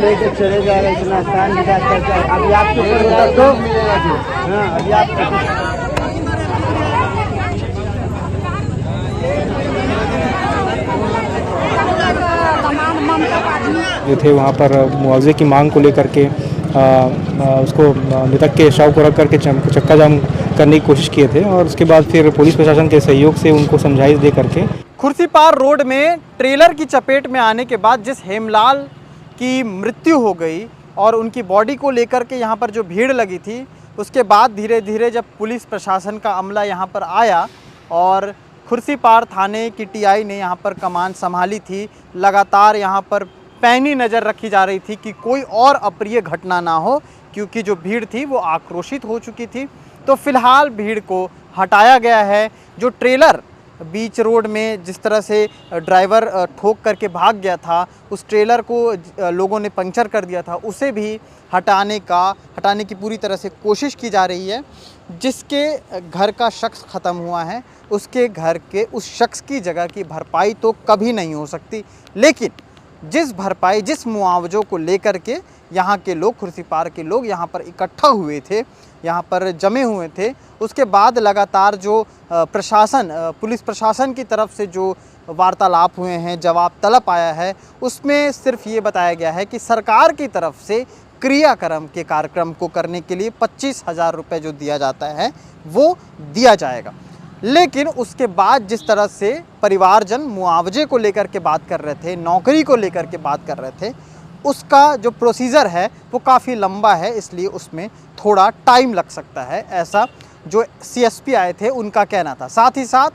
लेके चले जा रहे इतना आसान अभी आपके ऊपर दो हाँ अभी आप जो थे वहाँ पर मुआवजे की मांग को लेकर के उसको मृतक के शव को रख करके चक्का जाम करने की कोशिश किए थे और उसके बाद फिर पुलिस प्रशासन के सहयोग से उनको समझाइश दे करके खुर्सीपार रोड में ट्रेलर की चपेट में आने के बाद जिस हेमलाल की मृत्यु हो गई और उनकी बॉडी को लेकर के यहाँ पर जो भीड़ लगी थी, उसके बाद धीरे धीरे जब पुलिस प्रशासन का अमला यहाँ पर आया और खुर्सीपार थाने की टीआई ने यहाँ पर कमान संभाली थी, लगातार यहाँ पर पैनी नज़र रखी जा रही थी कि कोई और अप्रिय घटना ना हो, क्योंकि जो भीड़ थी वो आक्रोशित हो चुकी थी। तो फिलहाल भीड़ को हटाया गया है। जो ट्रेलर बीच रोड में जिस तरह से ड्राइवर ठोक करके भाग गया था, उस ट्रेलर को लोगों ने पंक्चर कर दिया था, उसे भी हटाने की पूरी तरह से कोशिश की जा रही है। जिसके घर का शख्स ख़त्म हुआ है, उसके घर के उस शख्स की जगह की भरपाई तो कभी नहीं हो सकती, लेकिन जिस भरपाई जिस मुआवजों को लेकर के यहाँ के लोग, खुर्सीपार के लोग यहाँ पर इकट्ठा हुए थे, यहाँ पर जमे हुए थे, उसके बाद लगातार जो पुलिस प्रशासन की तरफ से जो वार्तालाप हुए हैं, जवाब तलब आया है, उसमें सिर्फ ये बताया गया है कि सरकार की तरफ से क्रियाक्रम के कार्यक्रम को करने के लिए 25,000 रुपये जो दिया जाता है वो दिया जाएगा। लेकिन उसके बाद जिस तरह से परिवारजन मुआवजे को लेकर के बात कर रहे थे, नौकरी को लेकर के बात कर रहे थे, उसका जो प्रोसीजर है वो काफ़ी लंबा है, इसलिए उसमें थोड़ा टाइम लग सकता है, ऐसा जो सीएसपी आए थे उनका कहना था। साथ ही साथ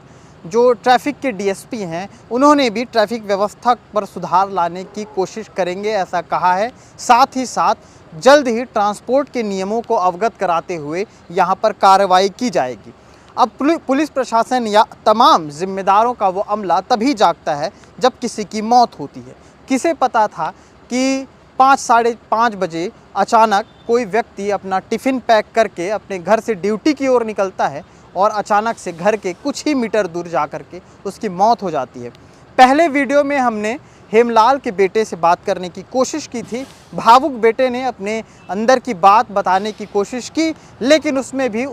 जो ट्रैफिक के डीएसपी हैं, उन्होंने भी ट्रैफिक व्यवस्था पर सुधार लाने की कोशिश करेंगे, ऐसा कहा है। साथ ही साथ जल्द ही ट्रांसपोर्ट के नियमों को अवगत कराते हुए यहाँ पर कार्रवाई की जाएगी। अब पुलिस प्रशासन या तमाम जिम्मेदारों का वो अमला तभी जागता है जब किसी की मौत होती है। किसे पता था कि 5 साढ़े 5 बजे अचानक कोई व्यक्ति अपना टिफ़िन पैक करके अपने घर से ड्यूटी की ओर निकलता है और अचानक से घर के कुछ ही मीटर दूर जा कर के उसकी मौत हो जाती है। पहले वीडियो में हमने हेमलाल के बेटे से बात करने की कोशिश की थी। भावुक बेटे ने अपने अंदर की बात बताने की कोशिश की, लेकिन उसमें भी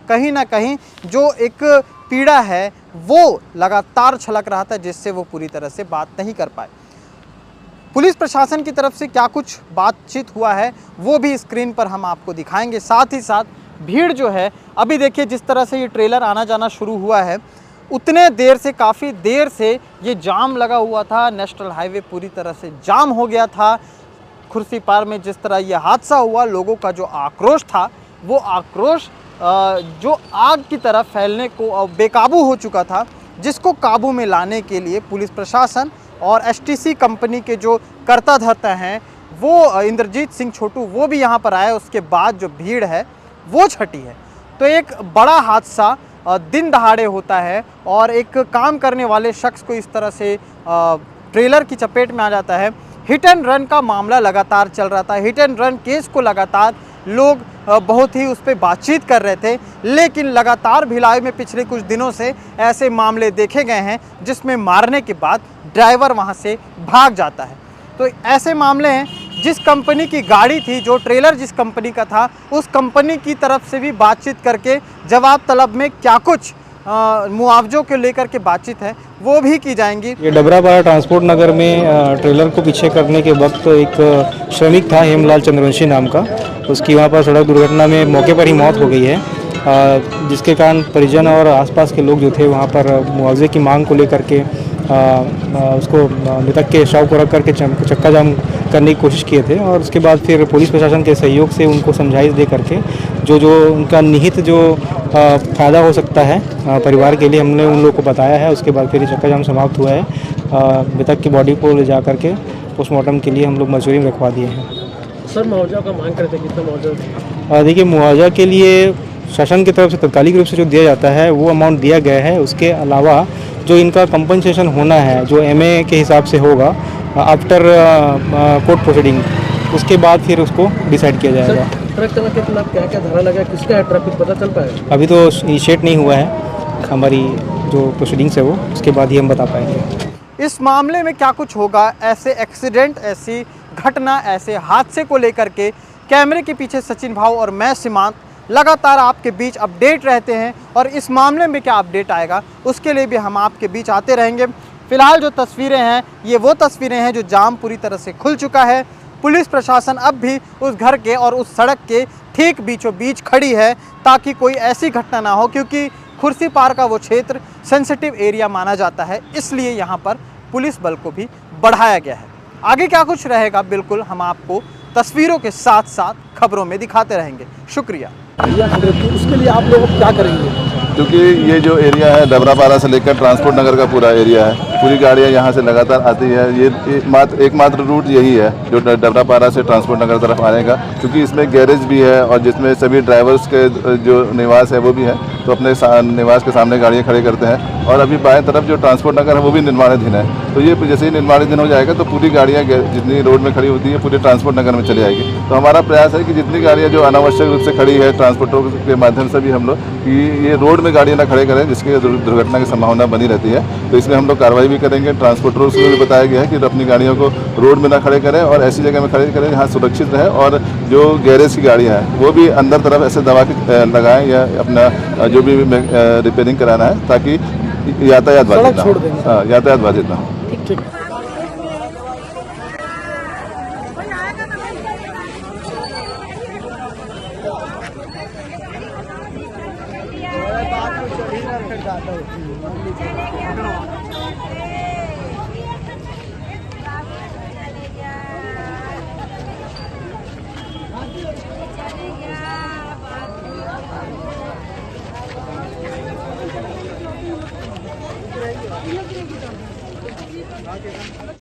कहीं ना कहीं जो एक पीड़ा है वो लगातार छलक रहा था, जिससे वो पूरी तरह से बात नहीं कर पाए। पुलिस प्रशासन की तरफ से क्या कुछ बातचीत हुआ है वो भी स्क्रीन पर हम आपको दिखाएंगे। साथ ही साथ भीड़ जो है, अभी देखिए जिस तरह से ये ट्रेलर आना जाना शुरू हुआ है, उतने देर से, काफ़ी देर से ये जाम लगा हुआ था। नेशनल हाईवे पूरी तरह से जाम हो गया था। खुर्सीपार में जिस तरह ये हादसा हुआ, लोगों का जो आक्रोश था वो आक्रोश जो आग की तरह फैलने को बेकाबू हो चुका था, जिसको काबू में लाने के लिए पुलिस प्रशासन और एसटीसी कंपनी के जो कर्ता धर्ता हैं वो इंद्रजीत सिंह छोटू, वो भी यहाँ पर आए। उसके बाद जो भीड़ है वो छटी है। तो एक बड़ा हादसा दिन दहाड़े होता है और एक काम करने वाले शख्स को इस तरह से ट्रेलर की चपेट में आ जाता है। हिट एंड रन का मामला लगातार चल रहा था। हिट एंड रन केस को लगातार लोग बहुत ही उस पर बातचीत कर रहे थे, लेकिन लगातार भिलाई में पिछले कुछ दिनों से ऐसे मामले देखे गए हैं जिसमें मारने के बाद ड्राइवर वहां से भाग जाता है। तो ऐसे मामले हैं। जिस कंपनी की गाड़ी थी, जो ट्रेलर जिस कंपनी का था, उस कंपनी की तरफ से भी बातचीत करके जवाब तलब में क्या कुछ मुआवजों के लेकर के बातचीत है वो भी की जाएंगी। ये डबरापाड़ा ट्रांसपोर्ट नगर में ट्रेलर को पीछे करने के वक्त एक श्रमिक था हेमलाल चंद्रवंशी नाम का, उसकी वहाँ पर सड़क दुर्घटना में मौके पर ही मौत हो गई है, जिसके कारण परिजन और आसपास के लोग जो थे वहाँ पर मुआवजे की मांग को लेकर के उसको मृतक के शव को रख करके चक्का जाम करने की कोशिश किए थे और उसके बाद फिर पुलिस प्रशासन के सहयोग से उनको समझाइश दे करके जो उनका निहित जो फ़ायदा हो सकता है परिवार के लिए, हमने उन लोगों को बताया है। उसके बाद फिर चक्का जाम समाप्त हुआ है। मृतक की बॉडी को ले जा करके पोस्टमार्टम के लिए हम लोग मसूरी में रखवा दिए हैं। सर, मुआवजा का मांग करते हैं, कितना मुआवजा? देखिए, मुआवजा के लिए शासन की तरफ से तात्कालिक रूप से जो दिया जाता है वो अमाउंट दिया गया है। उसके अलावा जो इनका कंपनसेशन होना है, जो एमए के हिसाब से होगा आफ्टर कोर्ट प्रोसीडिंग, उसके बाद फिर उसको डिसाइड किया जाएगा। ट्रक चालक के खिलाफ क्या क्या धारा लगा, किसका है ट्रक, कुछ पता चल पाएगा? अभी तो इनिशिएट नहीं हुआ है हमारी जो प्रोसीडिंग्स है वो, उसके बाद ही हम बता पाएंगे। इस मामले में क्या कुछ होगा, ऐसे एक्सीडेंट, ऐसी घटना, ऐसे हादसे को लेकर के कैमरे के पीछे सचिन भाव और मैं सीमांत लगातार आपके बीच अपडेट रहते हैं और इस मामले में क्या अपडेट आएगा उसके लिए भी हम आपके बीच आते रहेंगे। फिलहाल जो तस्वीरें हैं ये वो तस्वीरें हैं जो जाम पूरी तरह से खुल चुका है। पुलिस प्रशासन अब भी उस घर के और उस सड़क के ठीक बीचों बीच खड़ी है ताकि कोई ऐसी घटना ना हो, क्योंकि खुर्सीपार का वो क्षेत्र सेंसिटिव एरिया माना जाता है, इसलिए यहाँ पर पुलिस बल को भी बढ़ाया गया है। आगे क्या कुछ रहेगा बिल्कुल हम आपको तस्वीरों के साथ साथ खबरों में दिखाते रहेंगे। शुक्रिया। उसके लिए आप लोग क्या करेंगे? क्योंकि ये जो एरिया है डबरापारा से लेकर ट्रांसपोर्ट नगर का पूरा एरिया है, पूरी गाड़ियाँ यहाँ से लगातार आती है। ये एकमात्र रूट यही है जो डबरापारा से ट्रांसपोर्ट नगर तरफ आने का, क्योंकि इसमें गैरेज भी है और जिसमें सभी ड्राइवर्स के जो निवास है वो भी है, तो अपने निवास के सामने गाड़ियाँ खड़ी करते हैं। और अभी बाएं तरफ जो ट्रांसपोर्ट नगर है वो भी निर्माणाधीन है, तो ये जैसे ही निर्माणाधीन हो जाएगा तो पूरी गाड़ियाँ जितनी रोड में खड़ी होती है पूरे ट्रांसपोर्ट नगर में चली आएगी। तो हमारा प्रयास है कि जितनी गाड़ियाँ जो अनावश्यक रूप से खड़ी है ट्रांसपोर्टरों के माध्यम से भी हम लोग कि ये रोड में गाड़ियाँ ना खड़े करें, जिसकी दुर्घटना की संभावना बनी रहती है। तो इसमें हम लोग कार्रवाई भी करेंगे। ट्रांसपोर्टरों को भी बताया गया है कि अपनी गाड़ियों को रोड में ना खड़े करें और ऐसी जगह में खड़े करें जहाँ सुरक्षित रहे, और जो गैरेज की गाड़ियाँ हैं वो भी अंदर तरफ ऐसे दबा के लगाएं या अपना जो भी रिपेयरिंग कराना है, ताकि यातायात बाधित ना हो। यातायात बाधित ना हो।